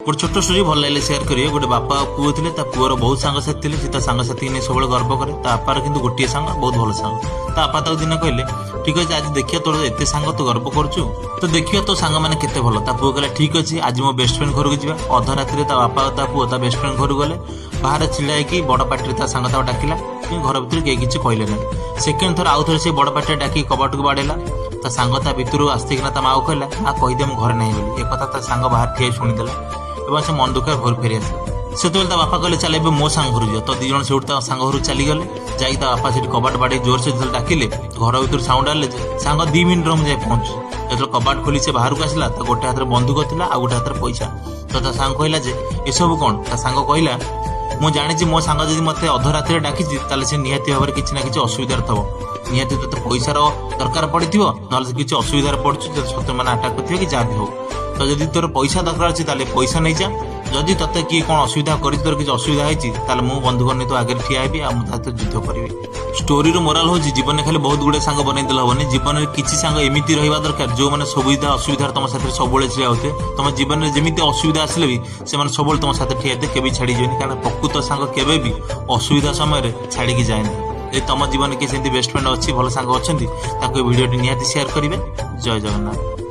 गोटे छोट स्टोरी भल लगे सेयार करिए। गोटे बापा पुओ थे, पुअर बहुत सांगसाथी थे, ता सांगसाथी नहीं सब गर्व करे। बापार किंतु गोटे सांग बहुत भल सांग। बापा ताको दिन कहले ठीक अच्छे आज देखिए तोर एत सांग तू गर्व करुचु, तो देखिए तो सांग मैंने केते भल। पुओ कहला ठीक अच्छे आज मो बेस्ट फ्रेंड घर को जा। अध राति बापा पुओ बेस्ट फ्रेंड घर गले, बाहर छिड़ा होगी बड़ पार्टी सांग डाकिला, घर भर किए किसी कहले ना। सेकेंड थर आउ थे से बड़ पार्टी डाक कबाट को बाड़ेला, सांग भितर आसना माँ कहला आ कहीदे मो घर नहीं बोली। एक कथा सांग बाहर ठिया शुणीदेला और से मन दुख घर फेरी आस। से बापा कहले चल ए मो सांग घर जा। तो दी जन से सांग घर चलीगले, जा बापा से कबाट बाड़े जोर से जो डाकिले घर भर साउंड आले सांग 2 मिनट मुझे पहुंच। जो कबाट खोली से बाहर को आसला गोटे हाथ में बंदूक था आ गोटे हाथ में पैसा। तो सांग कहला ये सब कौन? सांग कहला मु जानी मो सांग जब मत अध राति डाकी से निहाती भाव में किसी ना कि असुविधार थो। निहाती तो पैसार दरकार पड़ी ना किसी असुविधार पड़ू सत्य मैंने आटाक कर कि जहाँ भी हो। तो जब तोर पैसा दरकार अच्छे पैसा नहीं जा, जदि ते किए कौन असुविधा कर तोर किसी असुविधा होती मु बंधुक नहीं तो आगे ठिया हेबी आ मुझे युद्ध करी। स्टोरी मोराल हूँ जीवन में खाली बहुत गुड़े सांग बनईदे हेनी। जीवन में किसी सांग एमती रहा दरकार जो मैंने सुविधा असुविधा तुम साथ सब ठिया होते। तुम जीवन में जमी असुविधा आसिले भी से सब तुम साथ ठिया होते, केवि छाड़ी जाए। कारण प्रकृत सांग केवे भी असुविधा समय छाड़ी जाए ना। ये तुम जीवन किसी बेस्ट फ्रेंड अच्छी भल सांग अच्छा भिडियो निहाती शेयर करेंगे। जय जगन्नाथ।